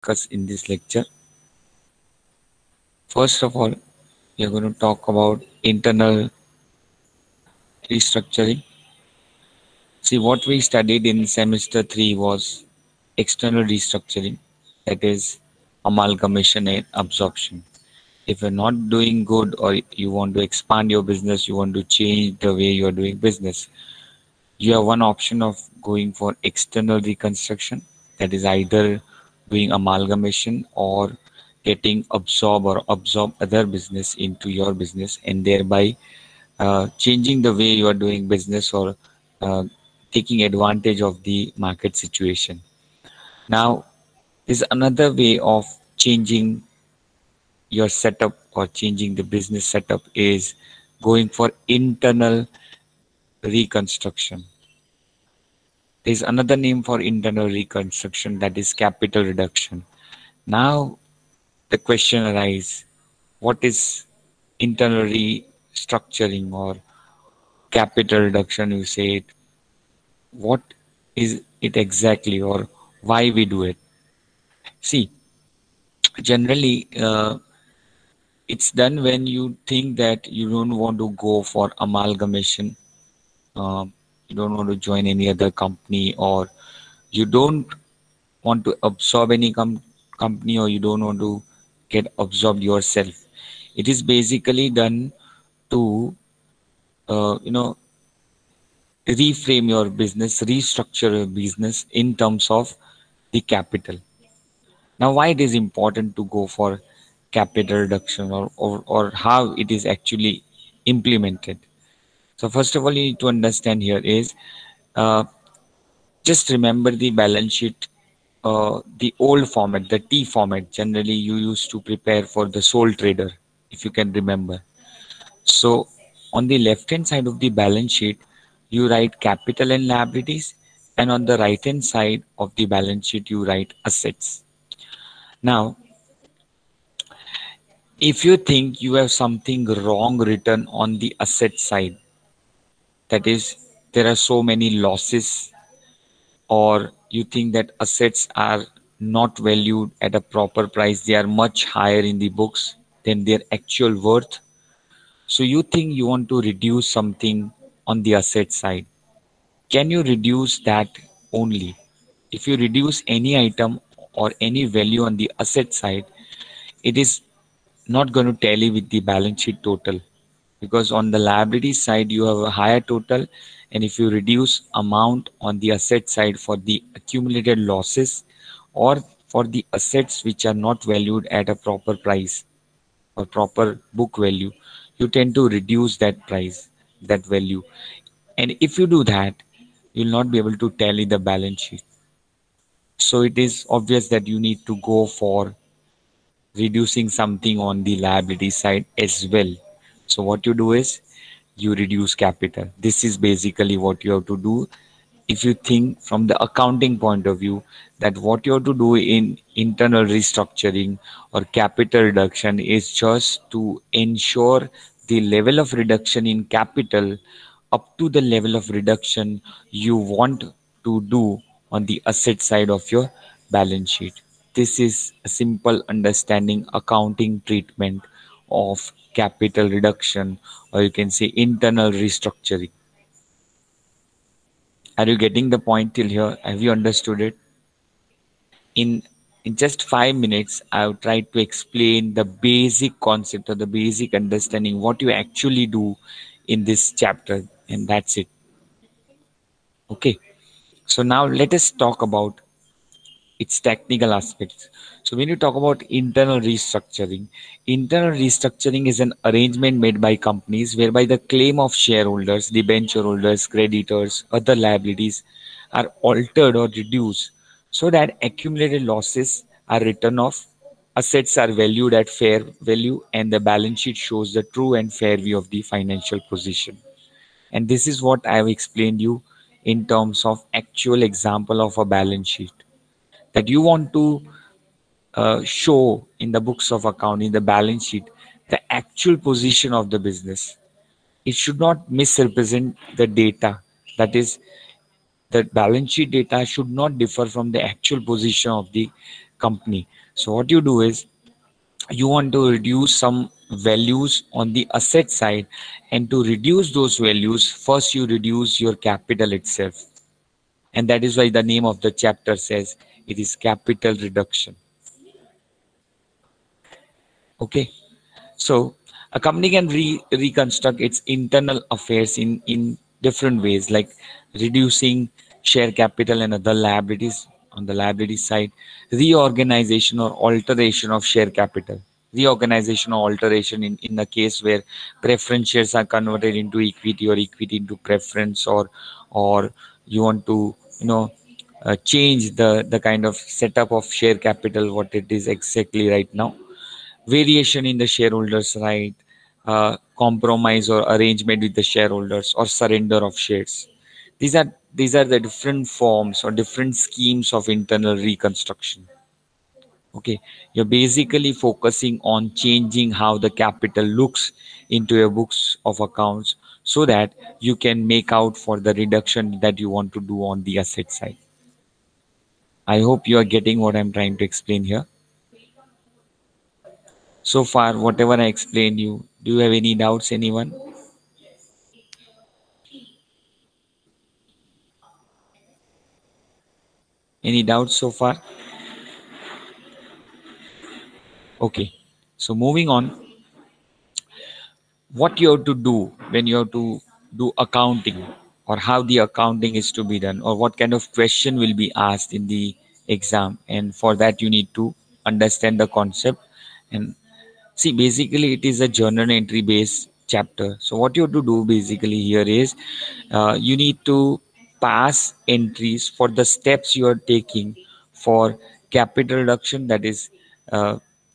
discuss in this lecture. First of all, we are going to talk about internal restructuring. See, what we studied in semester 3 was external restructuring, that is amalgamation and absorption. If you're not doing good or you want to expand your business, you want to change the way you're doing business, you have one option of going for external reconstruction, that is either doing amalgamation or getting absorb other business into your business, and thereby changing the way you are doing business or uh, taking advantage of the market situation. Now, there's another way of changing your setup or changing the business setup is going for internal reconstruction. There's another name for internal reconstruction, that is capital reduction. Now the question arises, what is internal restructuring or capital reduction, you say it. What is it exactly, or why we do it? See, generally it's done when you think that you don't want to go for amalgamation, you don't want to join any other company, or you don't want to absorb any company, or you don't want to get absorbed yourself. It is basically done to reframe your business, restructure your business in terms of the capital. Now, why it is important to go for capital reduction, or how it is actually implemented? So first of all, you need to understand here is uh, just remember the balance sheet, the old format, the T format. Generally, you used to prepare for the sole trader, if you can remember. So on the left hand side of the balance sheet, you write capital and liabilities, and on the right hand side of the balance sheet, you write assets. Now, if you think you have something wrong written on the asset side, that is, there are so many losses, or you think that assets are not valued at a proper price, they are much higher in the books than their actual worth. So you think you want to reduce something on the asset side. Can you reduce that only? If you reduce any item or any value on the asset side, it is not going to tally with the balance sheet total, because on the liability side you have a higher total, and if you reduce amount on the asset side for the accumulated losses or for the assets which are not valued at a proper price or proper book value, you tend to reduce that price, that value. And if you do that, you'll not be able to tally the balance sheet. So it is obvious that you need to go for reducing something on the liability side as well. So what you do is you reduce capital. This is basically what you have to do. If you think from the accounting point of view, that what you have to do in internal restructuring or capital reduction is just to ensure the level of reduction in capital up to the level of reduction you want to do on the asset side of your balance sheet. This is a simple understanding accounting treatment of capital reduction, or you can say internal restructuring. Are you getting the point till here? Have you understood it? In in just 5 minutes, I've tried to explain the basic concept or the basic understanding what you actually do in this chapter, and that's it. Okay. So now let us talk about its technical aspects. So when you talk about internal restructuring is an arrangement made by companies whereby the claim of shareholders, debenture holders, creditors, other liabilities are altered or reduced so that accumulated losses are written off, assets are valued at fair value, and the balance sheet shows the true and fair view of the financial position. And this is what I have explained you in terms of actual example of a balance sheet, that you want to show in the books of account, in the balance sheet, the actual position of the business. It should not misrepresent the data. That is, the balance sheet data should not differ from the actual position of the company. So what you do is you want to reduce some values on the asset side, and to reduce those values, first you reduce your capital itself. And that is why the name of the chapter says it is capital reduction. Okay. So a company can reconstruct its internal affairs in different ways, like reducing share capital and other liabilities on the liability side, reorganization or alteration of share capital. Reorganization or alteration in the case where preference shares are converted into equity or equity into preference, or you want to change the kind of setup of share capital what it is exactly right now. Variation in the shareholders' right, compromise or arrangement with the shareholders, or surrender of shares. These are the different forms or different schemes of internal reconstruction. Okay, you're basically focusing on changing how the capital looks into your books of accounts so that you can make out for the reduction that you want to do on the asset side. I hope you are getting what I'm trying to explain here. So far, whatever I explained you, do you have any doubts, anyone? Any doubts so far? Okay. So moving on, what you have to do when you have to do accounting, or how the accounting is to be done, or what kind of question will be asked in the exam. And for that, you need to understand the concept. And see, basically, it is a journal entry based chapter. So what you have to do basically here is you need to pass entries for the steps you are taking for capital reduction, that is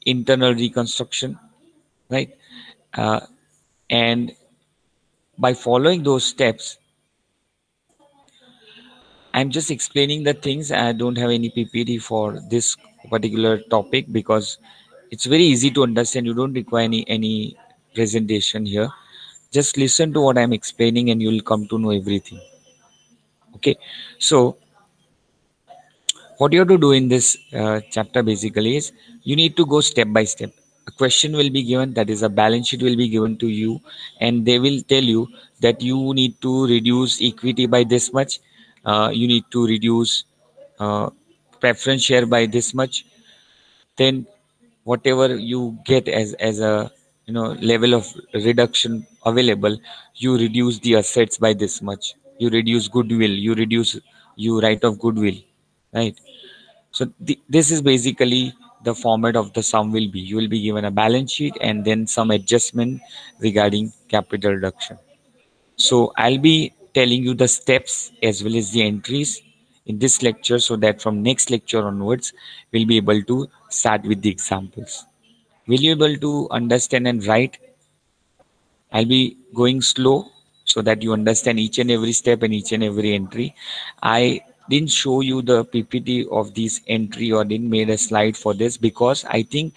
internal reconstruction, right? Uh, and by following those steps, I'm just explaining the things. I don't have any PPT for this particular topic because it's very easy to understand. You don't require any presentation here. Just listen to what I'm explaining and you'll come to know everything. Okay. So what you have to do in this chapter basically is you need to go step by step. A question will be given, that is a balance sheet will be given to you, and they will tell you that you need to reduce equity by this much, you need to reduce uh, preference share by this much. Then whatever you get as a level of reduction available, you reduce the assets by this much, you reduce goodwill, you write off goodwill, right? So this is basically the format of the sum will be. You will be given a balance sheet and then some adjustment regarding capital reduction. So I'll be telling you the steps as well as the entries in this lecture, so that from next lecture onwards, we'll be able to start with the examples. Will you be able to understand and write? I'll be going slow so that you understand each and every step and each and every entry. I didn't show you the PPT of this entry or didn't made a slide for this because I think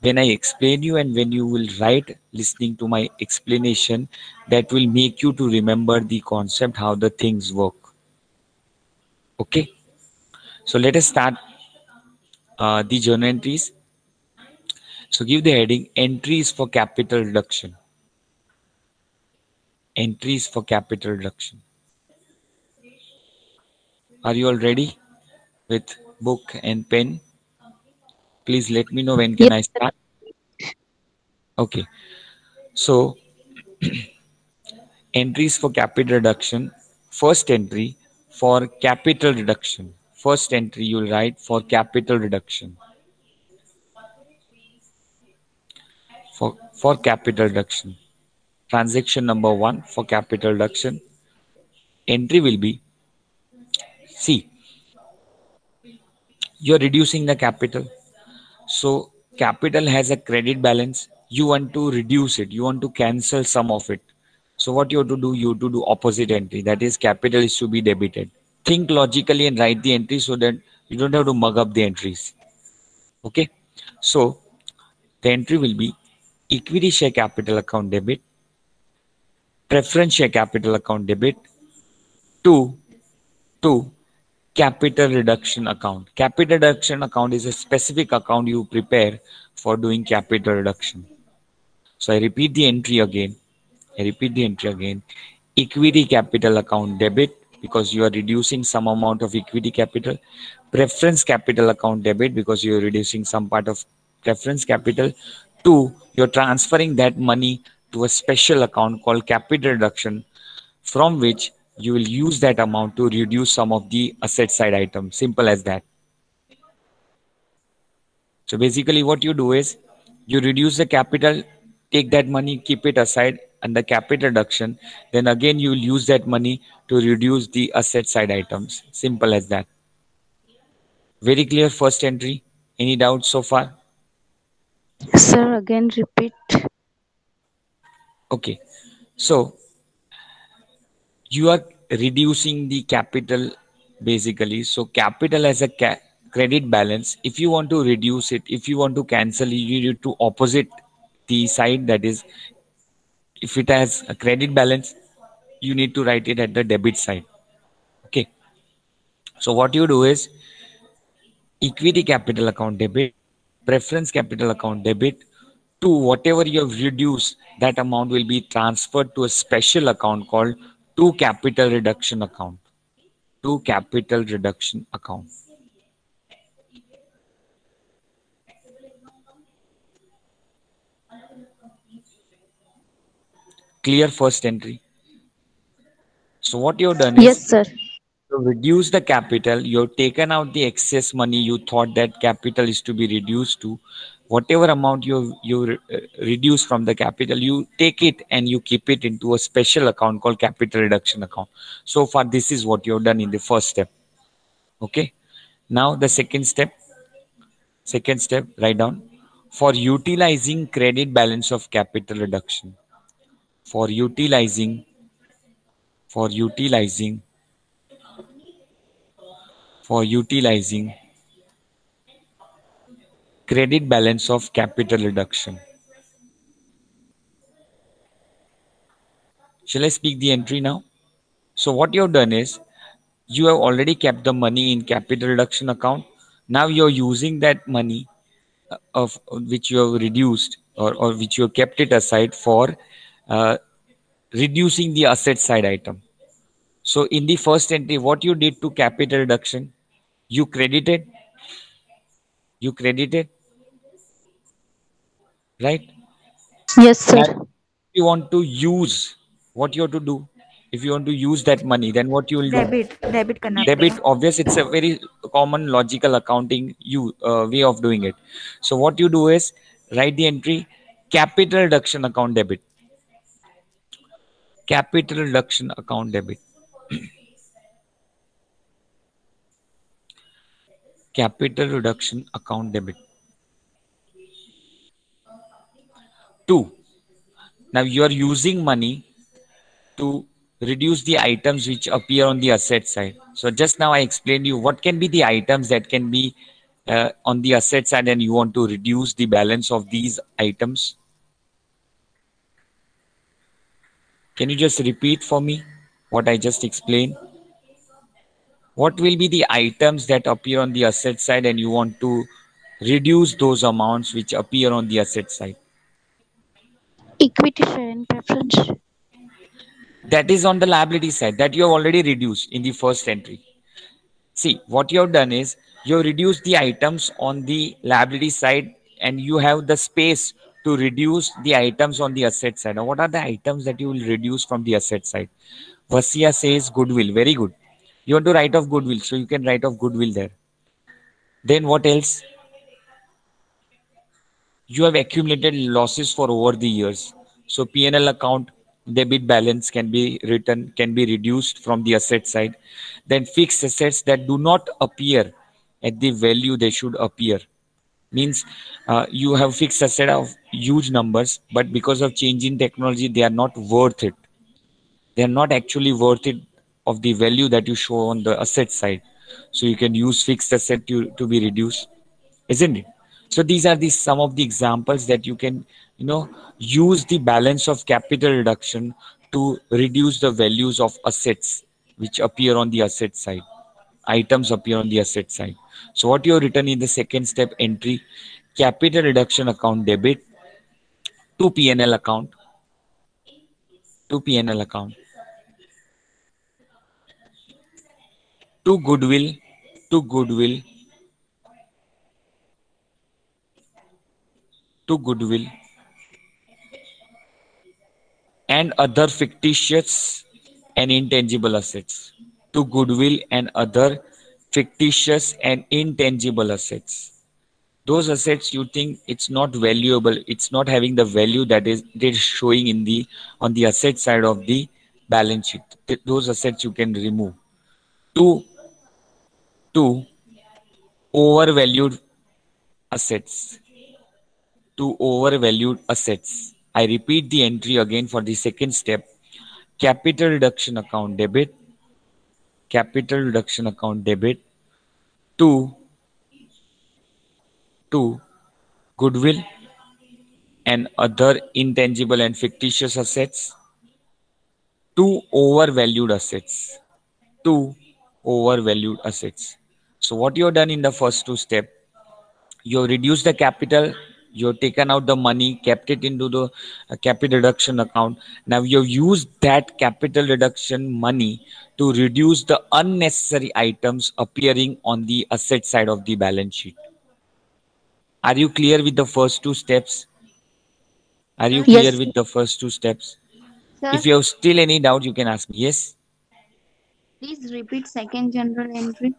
when I explain you and when you will write listening to my explanation, that will make you to remember the concept, how the things work. Okay. So let us start the journal entries. So give the heading entries for capital reduction. Entries for capital reduction. Are you all ready with book and pen? Please let me know when can Yes, I start. Okay. So entries for capital reduction. First entry for capital reduction. First entry you'll write for capital reduction. For capital reduction. Transaction number 1 for capital reduction. Entry will be, see, you're reducing the capital. So capital has a credit balance. You want to reduce it. You want to cancel some of it. So what you have to do, you have to do opposite entry. That is, capital is to be debited. Think logically and write the entry so that you don't have to mug up the entries. Okay. So the entry will be equity share capital account debit, preference share capital account debit, to capital reduction account. Capital reduction account is a specific account you prepare for doing capital reduction. So I repeat the entry again. Equity capital account debit, because you are reducing some amount of equity capital. Preference capital account debit, because you are reducing some part of preference capital. Two, you're transferring that money to a special account called capital reduction, from which you will use that amount to reduce some of the asset side items. Simple as that. So basically what you do is you reduce the capital, take that money, keep it aside under capital reduction. Then again, you will use that money to reduce the asset side items. Simple as that. Very clear first entry. Any doubts so far? Sir, again repeat. Okay. So you are reducing the capital basically. So capital as a credit balance. If you want to reduce it, if you want to cancel it, you need to opposite the side, that is, if it has a credit balance, you need to write it at the debit side. Okay. So what you do is equity capital account debit, preference capital account debit, to whatever you have reduced, that amount will be transferred to a special account called to capital reduction account. To capital reduction account. Clear first entry. So what you've done is Yes, sir. to reduce the capital, you've taken out the excess money you thought that capital is to be reduced to. Whatever amount you reduce from the capital, you take it and you keep it into a special account called capital reduction account. So far, this is what you've done in the first step. Okay. Now the second step, write down, for utilizing credit balance of capital reduction. For utilizing, for utilizing, for utilizing credit balance of capital reduction. Shall I speak the entry now? So what you have done is you have already kept the money in capital reduction account. Now you're using that money of which you have reduced, or which you have kept it aside for uh, reducing the asset side item. So in the first entry, what you did to capital reduction, you credited, you credited, right? Yes, sir. Now, if you want to use, what you have to do, if you want to use that money, then what you will do? Debit debit करना Debit, पड़ेगा. obvious, it's a very common logical accounting way of doing it. So what you do is write the entry capital reduction account debit. Capital reduction account debit. Capital reduction account debit. 2. Now you are using money to reduce the items which appear on the asset side. So just now I explained you what can be the items that can be on the asset side, and you want to reduce the balance of these items. Can you just repeat for me what I just explained? What will be the items that appear on the asset side and you want to reduce those amounts which appear on the asset side? Equity share and preference. That is on the liability side that you have already reduced in the first entry. See, what you have done is you have reduced the items on the liability side and you have the space to reduce the items on the asset side. Now, what are the items that you will reduce from the asset side? Vasia says goodwill. Very good. You want to write off goodwill, so you can write off goodwill there. Then what else? You have accumulated losses for over the years. So P&L account debit balance can be written, can be reduced from the asset side. Then fixed assets that do not appear at the value they should appear. Means you have fixed asset of huge numbers, but because of change in technology, they are not worth it. They are not actually worth it of the value that you show on the asset side. So you can use fixed asset to be reduced, isn't it? So these are the some of the examples that you can, use the balance of capital reduction to reduce the values of assets which appear on the asset side. items appear on the asset side. So what you have written in the second step entry, capital reduction account debit to P&L account, to P&L account, to goodwill, to goodwill, to goodwill, and other fictitious and intangible assets, to goodwill and other fictitious and intangible assets. Those assets you think it's not valuable, it's not having the value that is showing in the on the asset side of the balance sheet. Those assets you can remove. To overvalued assets, to overvalued assets. I repeat the entry again for the second step. Capital reduction account debit, capital reduction account debit to goodwill and other intangible and fictitious assets, to overvalued assets, to overvalued assets. So what you have done in the first two steps, you have reduced the capital, you have taken out the money, kept it into the capital reduction account. Now you have used that capital reduction money to reduce the unnecessary items appearing on the asset side of the balance sheet. Are you clear with the first two steps? Are you clear Yes, sir. with the first two steps? Sir, If you have still any doubt, you can ask me. Yes. please repeat second general entry.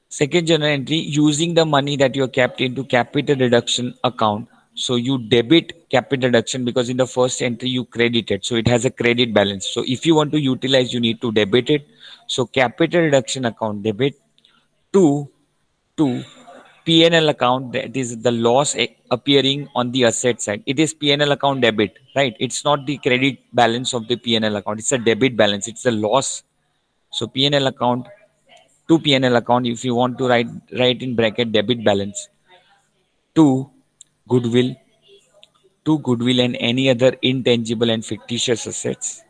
Second journal entry, using the money that you have kept into capital reduction account. So you debit capital reduction because in the first entry you credited. So it has a credit balance. So if you want to utilize, you need to debit it. So capital reduction account debit to P&L account, that is the loss appearing on the asset side. It is P&L account debit, right? It's not the credit balance of the P&L account. It's a debit balance. It's a loss. So P&L account to P&L account, if you want to write in bracket debit balance to goodwill, to goodwill and any other intangible and fictitious assets,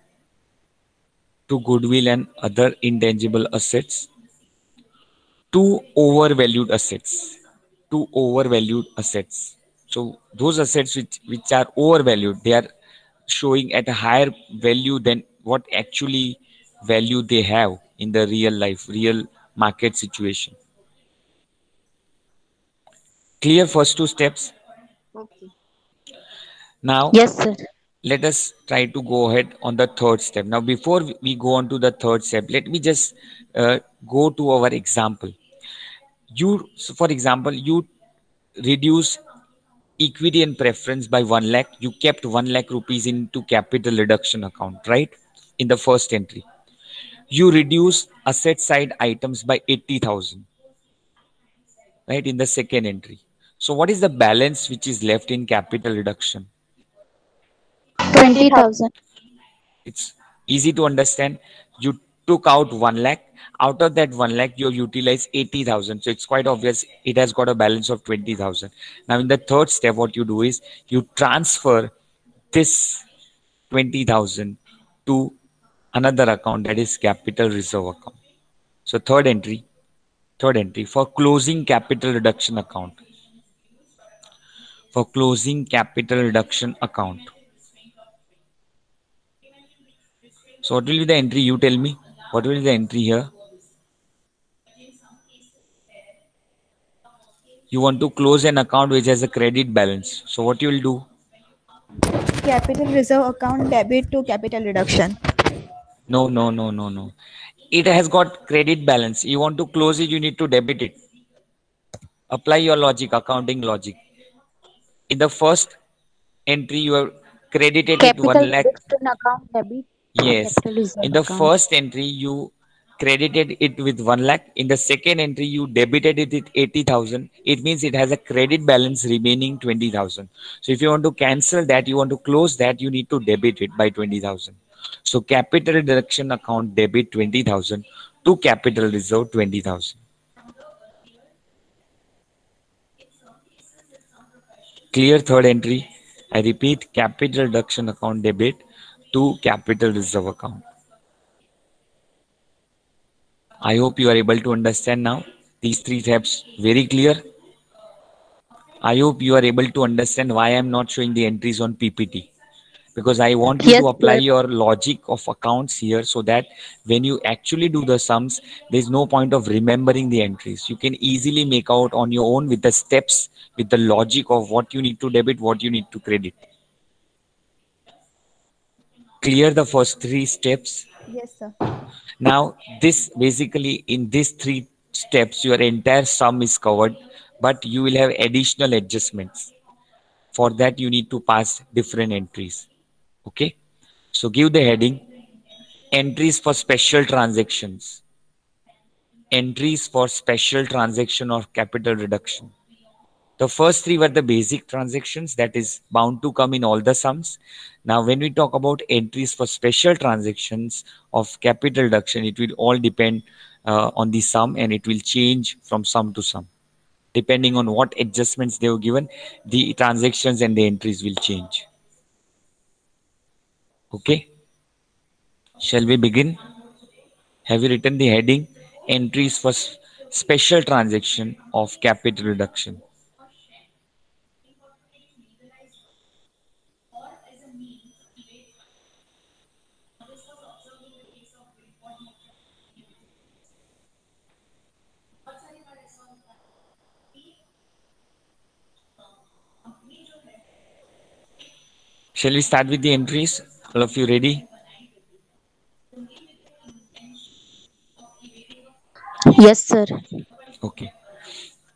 to goodwill and other intangible assets, to overvalued assets, to overvalued assets. So those assets which are overvalued, they are showing at a higher value than what actually value they have in the real life, real market situation. Clear first two steps? Okay. Now Yes, sir. let us try to go ahead on the third step. Now before we go on to the third step, let me just go to our example. So for example, you reduce equity and preference by 1 lakh. You kept 1 lakh rupees into capital reduction account, right? In the first entry. You reduce asset side items by 80,000, right? In the second entry. So what is the balance which is left in capital reduction? 20,000. It's easy to understand. You took out 1 lakh. Out of that 1 lakh, you utilize 80,000. So it's quite obvious it has got a balance of 20,000. Now, in the third step, what you do is you transfer this 20,000 to another account, that is capital reserve account. So third entry for closing capital reduction account. For closing capital reduction account. So what will be the entry? You tell me. What will be the entry here? You want to close an account which has a credit balance. So what you will do? Capital reserve account debit to capital reduction. No, no, no, no, no. It has got credit balance. You want to close it, you need to debit it. Apply your logic, accounting logic. In the first entry, you have credited it 1 Capital lakh. reduction account debit to Yes. capital reserve In the account. first entry, you credited it with 1 lakh. In the second entry, you debited it with 80,000. It means it has a credit balance remaining 20,000. So if you want to cancel that, you want to close that, you need to debit it by 20,000. So capital reduction account debit 20,000 to capital reserve 20,000. Clear third entry. I repeat, capital reduction account debit to capital reserve account. I hope you are able to understand now. These three steps very clear. I hope you are able to understand why I am not showing the entries on PPT. Because I want you Yes, to apply sir. your logic of accounts here so that when you actually do the sums, there's no point of remembering the entries. You can easily make out on your own with the steps, with the logic of what you need to debit, what you need to credit. Clear the first three steps. Yes, sir. Now, this basically in these three steps, your entire sum is covered, but you will have additional adjustments. For that, you need to pass different entries. Okay. So give the heading entries for special transactions. Entries for special transaction or capital reduction. The first three were the basic transactions that is bound to come in all the sums. Now, when we talk about entries for special transactions of capital reduction, it will all depend on the sum and it will change from sum to sum. Depending on what adjustments they were given, the transactions and the entries will change. Okay. Shall we begin? Have you written the heading entries for special transaction of capital reduction? Shall we start with the entries? All of you ready? Yes, sir. Okay.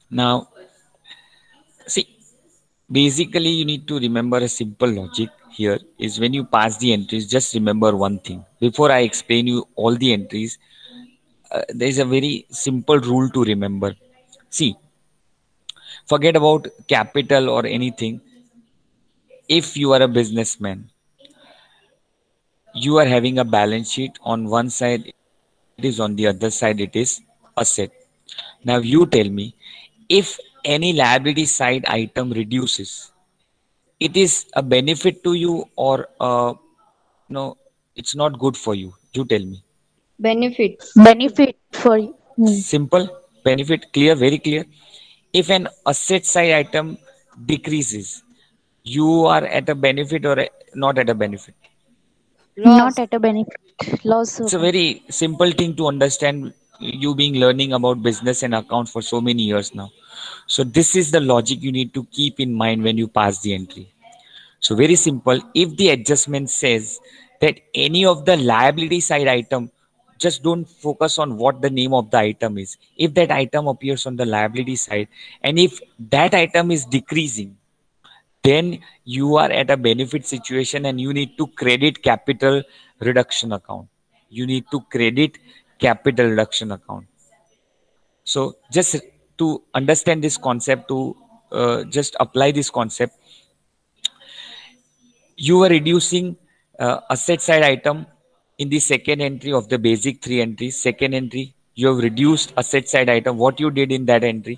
Now, see, basically you need to remember a simple logic here is when you pass the entries, just remember one thing. Before I explain you all the entries, there is a very simple rule to remember. See, forget about capital or anything. If you are a businessman, you are having a balance sheet on one side, it is on the other side, it is asset. Now you tell me, if any liability side item reduces, it is a benefit to you or no, it's not good for you. You tell me. Benefits. Benefit for you. Simple, benefit, clear, very clear. If an asset side item decreases, you are at a benefit or not at a benefit. Loss. Not at a benefit. Loss It's of. a very simple thing to understand. You being learning about business and account for so many years now. So this is the logic you need to keep in mind when you pass the entry. So very simple. If the adjustment says that any of the liability side item, just don't focus on what the name of the item is. If that item appears on the liability side and if that item is decreasing, then you are at a benefit situation and you need to credit capital reduction account. You need to credit capital reduction account. So just to understand this concept, to just apply this concept, you were reducing asset side item in the second entry of the basic three entries. Second entry, you have reduced asset side item. What you did in that entry?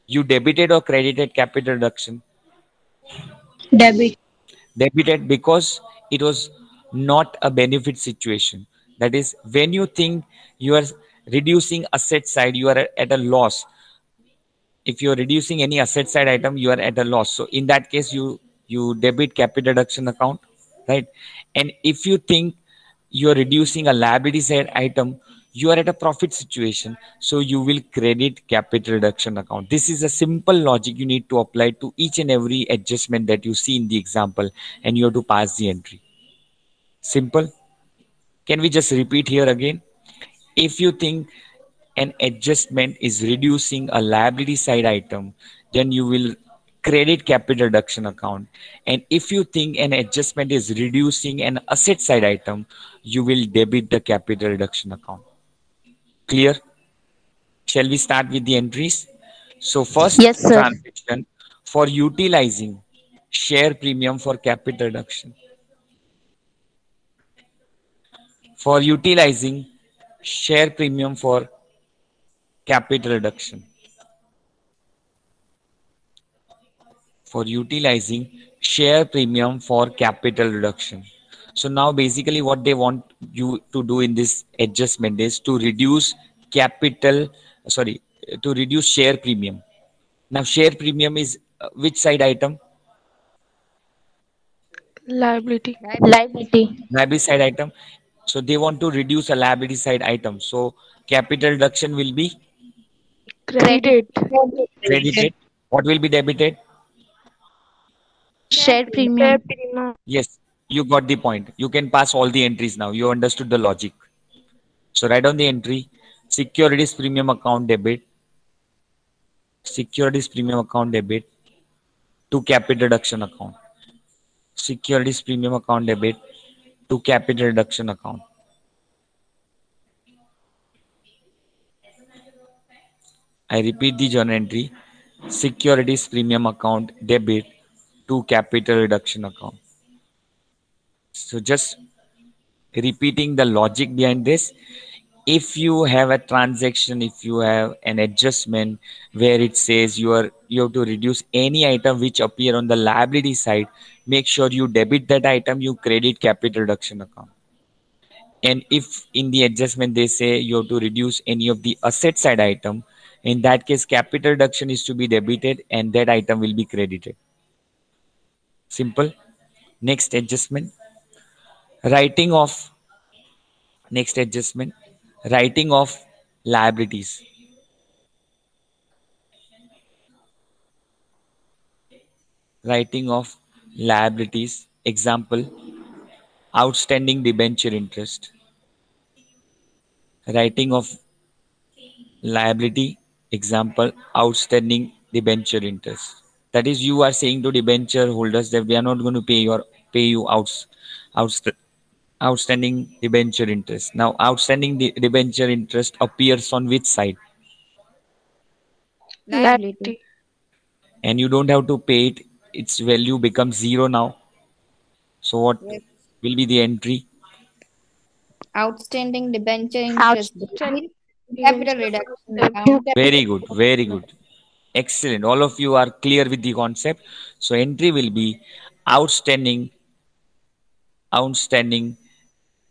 You debited or credited capital reduction? Debit. Debited because it was not a benefit situation. That is, when you think you are reducing asset side, you are at a loss. If you're reducing any asset side item, you are at a loss. So in that case, you debit capital reduction account, right? And if you think you're reducing a liability side item, you are at a profit situation, so you will credit capital reduction account. This is a simple logic you need to apply to each and every adjustment that you see in the example, and you have to pass the entry. Simple. Can we just repeat here again? If you think an adjustment is reducing a liability side item, then you will credit capital reduction account. And if you think an adjustment is reducing an asset side item, you will debit the capital reduction account. Clear? Shall we start with the entries? So first Yes, sir. transaction for utilizing share premium for capital reduction. For utilizing share premium for capital reduction. For utilizing share premium for capital reduction. So now basically what they want you to do in this adjustment is to reduce capital, sorry, to reduce share premium. Now, share premium is which side item? Liability. Liability. Liability. Liability side item. So they want to reduce a liability side item. So capital reduction will be Credit. Credited. credited. What will be debited? Share Shared premium. premium. Yes, you got the point. You can pass all the entries now. You understood the logic. So write down the entry. Securities premium account debit. Securities premium account debit to capital reduction account. Securities premium account debit to capital reduction account. I repeat the journal entry. Securities premium account debit to capital reduction account. So just repeating the logic behind this. If you have a transaction, if you have an adjustment where it says you have to reduce any item which appear on the liability side, make sure you debit that item, you credit capital reduction account. And if in the adjustment they say you have to reduce any of the asset side item, in that case capital reduction is to be debited and that item will be credited. Simple. Next adjustment. Writing off. Next adjustment. Writing off liabilities. Writing off liabilities. Example, outstanding debenture interest. Writing off liability. Example, outstanding debenture interest. That is, you are saying to debenture holders that we are not going to pay you outstanding debenture interest. Now, outstanding debenture interest appears on which side? Liability. And you don't have to pay it. Its value becomes zero now. So what Yes. will be the entry? Outstanding debenture interest. Outstanding Capital reduction account. Very good, very good. Excellent. All of you are clear with the concept. So entry will be outstanding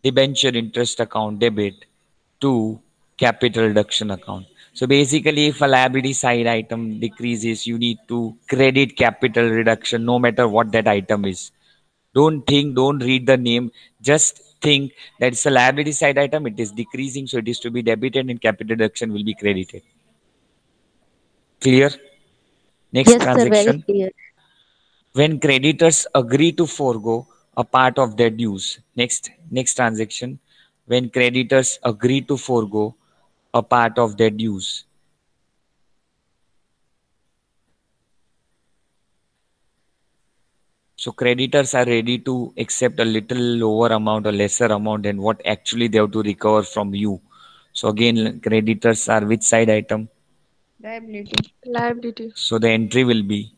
debenture interest account debit to capital reduction account. So basically, if a liability side item decreases, you need to credit capital reduction no matter what that item is. Don't read the name, just think that it's a liability side item, it is decreasing, so it is to be debited and capital reduction will be credited. Clear? Next Yes, sir. Very transaction. clear. When creditors agree to forego a part of their dues. Next transaction. When creditors agree to forego a part of their dues. So creditors are ready to accept a little lower amount or lesser amount than what actually they have to recover from you. So again, creditors are which side item? Liability. So the entry will be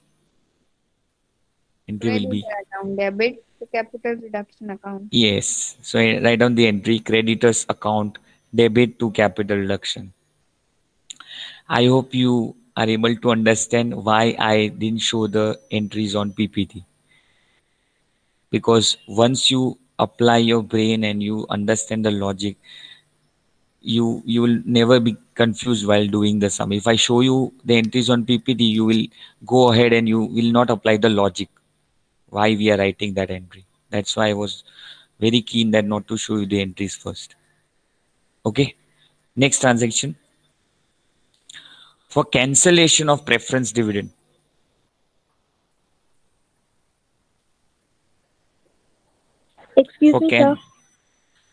Credit account. Debit to capital reduction account. yes. So write down the entry, creditors account debit to capital reduction. I hope you are able to understand why I didn't show the entries on PPT. Because once you apply your brain and you understand the logic, you will never be confused while doing the sum. If I show you the entries on PPT, you will go ahead and you will not apply the logic why we are writing that entry. That's why I was very keen that not to show you the entries first. Okay. Next transaction. For cancellation of preference dividend. Excuse For me, sir.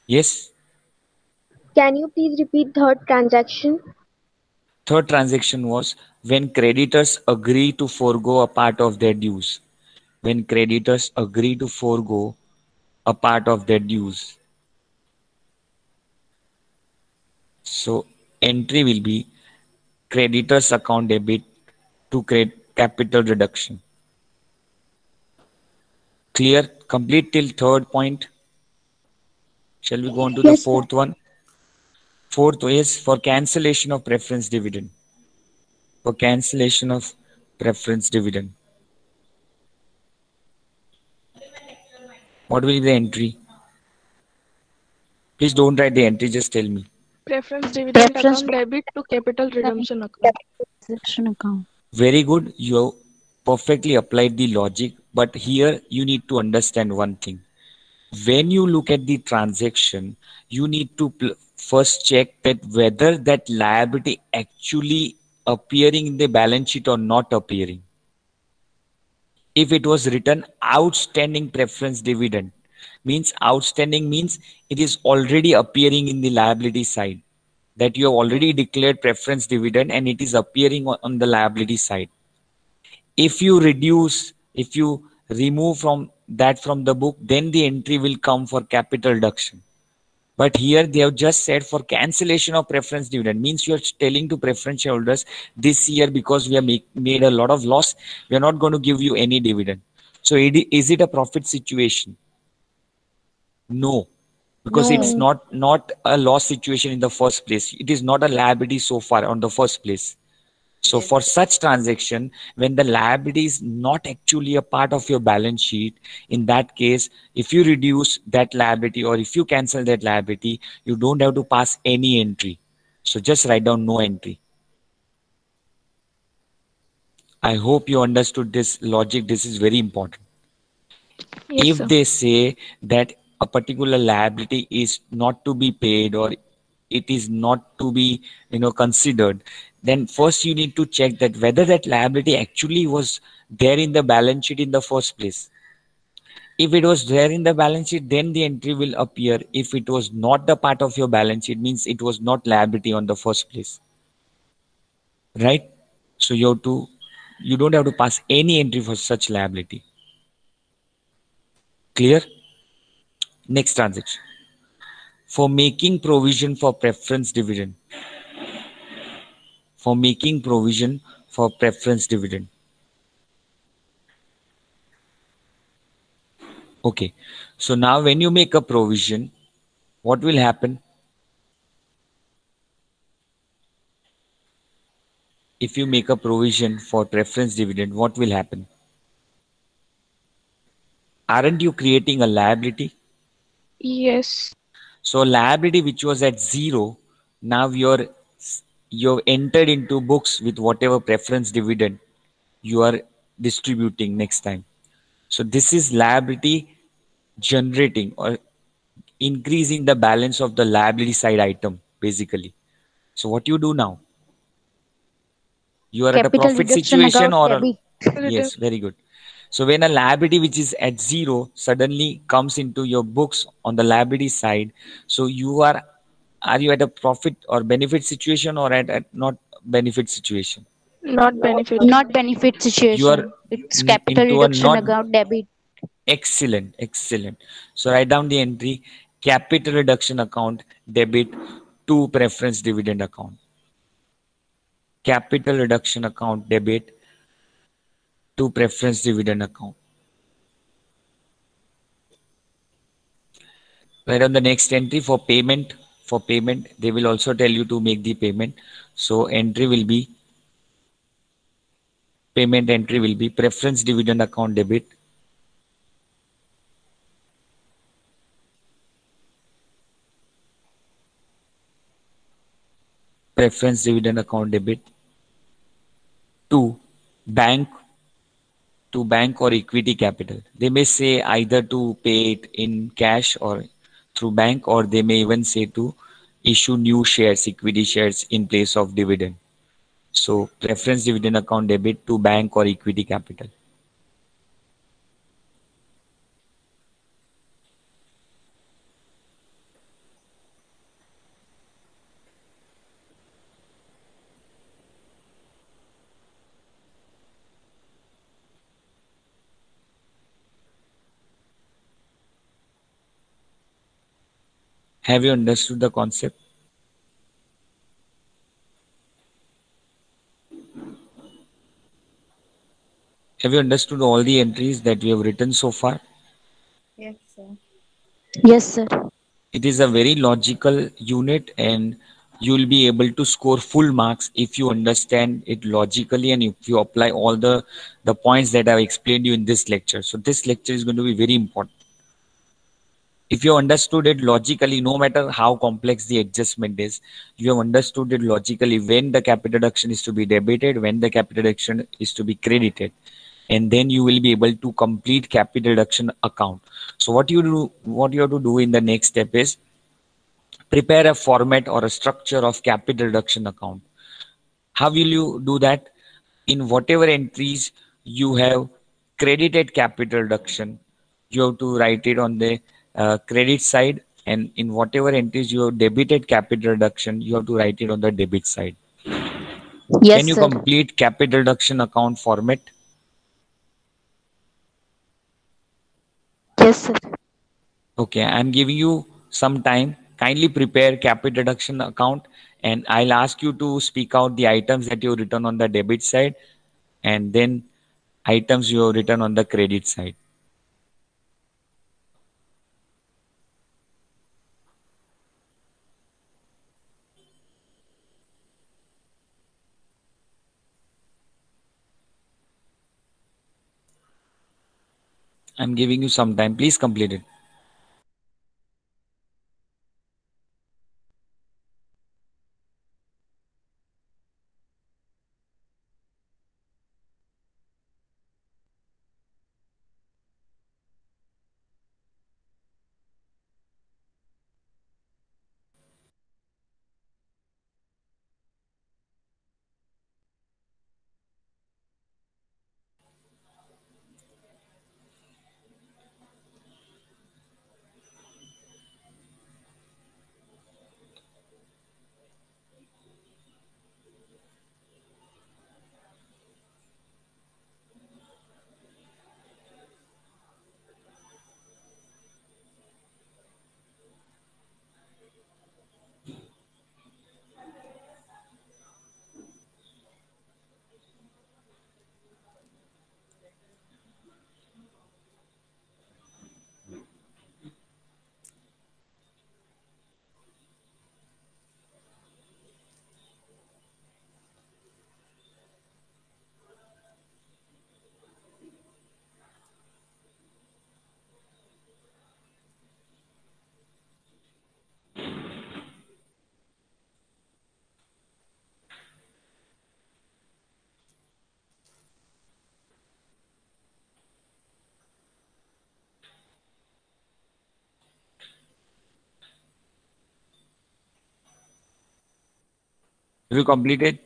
Yes. Can you please repeat third transaction? Third transaction was when creditors agree to forego a part of their dues. When creditors agree to forego a part of their dues. So entry will be creditors account debit to capital reduction. Clear? Complete till third point. Shall we go on to the Yes, sir. fourth one? Fourth is for cancellation of preference dividend. For cancellation of preference dividend. What will be the entry? Please don't write the entry, just tell me. Preference dividend Preference account debit to capital redemption account. transaction account. Very good. You perfectly applied the logic, but here you need to understand one thing. When you look at the transaction, you need to first check that whether that liability actually appearing in the balance sheet or not appearing. If it was written outstanding preference dividend, means outstanding means it is already appearing in the liability side, that you have already declared preference dividend and it is appearing on the liability side. If you reduce, if you remove from that from the book, then the entry will come for capital reduction. But here they have just said for cancellation of preference dividend, means you are telling to preference shareholders this year, because we have made a lot of loss, we are not going to give you any dividend. So is it a profit situation? No, because it's not a loss situation in the first place. It is not a liability so far on the first place. So for such transaction, when the liability is not actually a part of your balance sheet, in that case, if you reduce that liability or if you cancel that liability, you don't have to pass any entry. So just write down no entry. I hope you understood this logic. This is very important. Yes, If sir. they say that a particular liability is not to be paid or it is not to be considered, then first you need to check that whether that liability actually was there in the balance sheet in the first place. If it was there in the balance sheet, then the entry will appear. If it was not the part of your balance sheet, means it was not liability on the first place, right? So you don't have to pass any entry for such liability. Clear? Next transaction. For making provision for preference dividend. For making provision for preference dividend. Okay. So now when you make a provision, what will happen? If you make a provision for preference dividend, what will happen? Aren't you creating a liability? Yes. So liability which was at 0, now you've entered into books with whatever preference dividend you are distributing next time. So this is liability generating or increasing the balance of the liability side item, basically. So what you do now? You are at a Capital profit reduction situation account or debit. yes, very good. So when a liability which is at 0 suddenly comes into your books on the liability side, so are you at a profit or benefit situation or at not benefit situation? Not benefit. Not benefit You are situation. It's capital into a reduction not account debit. excellent, excellent. So write down the entry capital reduction account debit to preference dividend account. Capital reduction account debit to preference dividend account. Write on the next entry for payment. For payment, they will also tell you to make the payment. So entry will be payment entry will be preference dividend account debit preference dividend account debit to bank or equity capital. They may say either to pay it in cash or through bank, or they may even say to issue new shares, equity shares in place of dividend. So preference dividend account debit to bank or equity capital. Have you understood the concept? Have you understood all the entries that we have written so far? Yes, sir. Yes, sir. It is a very logical unit and you will be able to score full marks if you understand it logically and if you apply all the points that I've explained you in this lecture. So this lecture is going to be very important. If you understood it logically, no matter how complex the adjustment is, you have understood it logically when the capital deduction is to be debited, when the capital deduction is to be credited, and then you will be able to complete capital deduction account. So what you have to do in the next step is prepare a format or a structure of capital deduction account. How will you do that? In whatever entries you have credited capital deduction, you have to write it on the credit side, and in whatever entries you have debited capital deduction, you have to write it on the debit side. Yes, Can you sir. complete capital deduction account format? Yes, sir. Okay, I'm giving you some time. Kindly prepare capital deduction account, and I'll ask you to speak out the items that you written on the debit side, and then items you have written on the credit side. I'm giving you some time. Please complete it. Have you completed?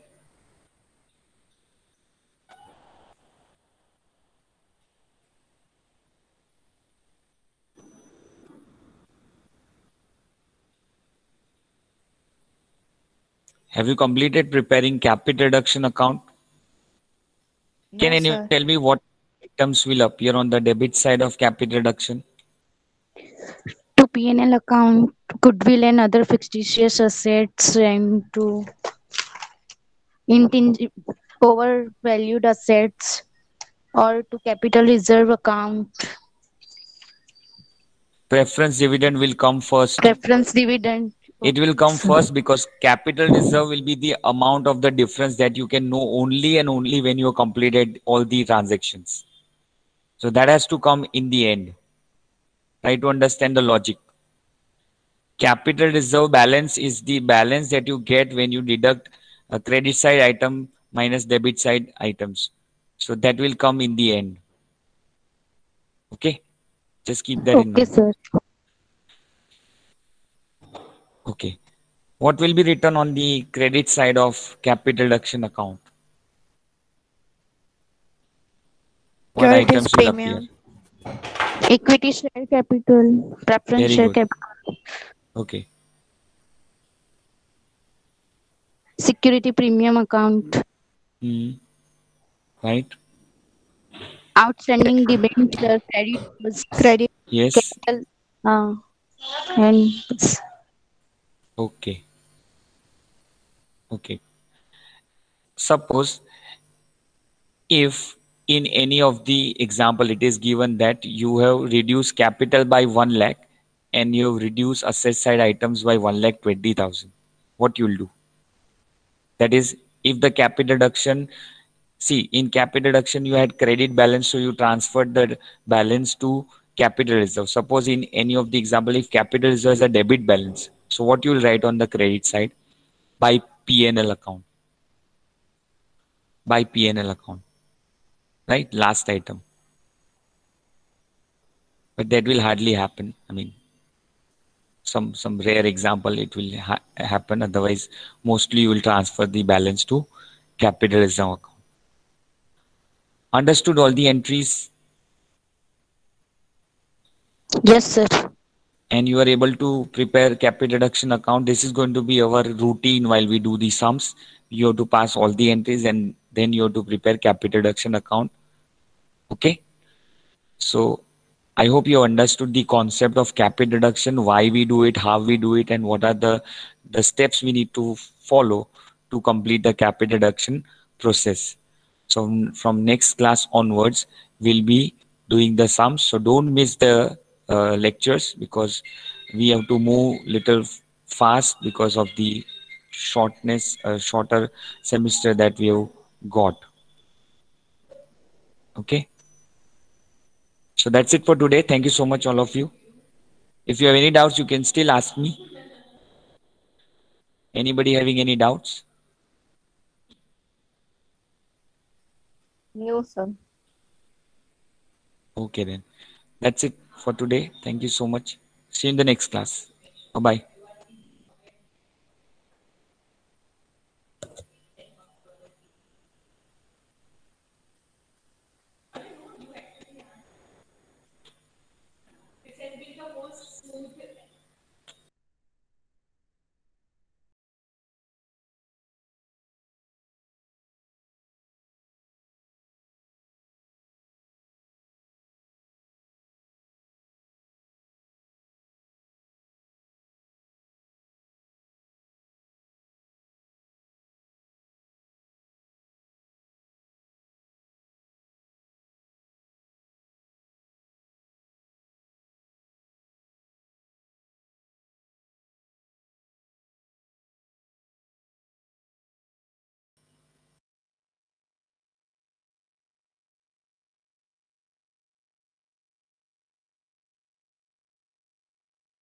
Have you completed preparing capital deduction account? Can No, anyone sir. tell me what items will appear on the debit side of capital deduction? To P&L account, goodwill and other fictitious assets, and to intangible overvalued assets, or to capital reserve account, Preference dividend will come first. preference dividend. It will come first because capital reserve will be the amount of the difference that you can know only and only when you have completed all the transactions. So that has to come in the end. Try to understand the logic. Capital reserve balance is the balance that you get when you deduct a credit side item minus debit side items. So that will come in the end. Okay, just keep that in Okay, mind. sir. Okay, what will be written on the credit side of capital deduction account? What Securities items will appear? premium. Equity share capital, preference Very share good. capital, Okay. security premium account, Right. outstanding debenture, creditors, Credit. Yes. capital, and Okay. Okay. Suppose if in any of the example it is given that you have reduced capital by 1 lakh and you have reduced asset side items by 1,20,000, what you'll do? That is, if the capital deduction, see, in capital deduction you had credit balance, so you transferred the balance to capital reserve. Suppose in any of the example, if capital reserve is a debit balance, so what you will write on the credit side? By P&L account. By P&L account. Right? Last item. But that will hardly happen. I mean, some rare example it will happen. Otherwise, mostly you will transfer the balance to capital reserve account. Understood all the entries? Yes, sir. And you are able to prepare capital deduction account. This is going to be our routine while we do the sums. You have to pass all the entries and then you have to prepare capital deduction account. Okay. So I hope you understood the concept of capital deduction, why we do it, how we do it, and what are the steps we need to follow to complete the capital deduction process. So from next class onwards, we'll be doing the sums. So don't miss the lectures because we have to move little fast because of the shorter semester that we have got. Okay. So that's it for today. Thank you so much, all of you. If you have any doubts, you can still ask me. Anybody having any doubts? No, sir. Okay then. That's it for today. Thank you so much. See you in the next class. Bye-bye.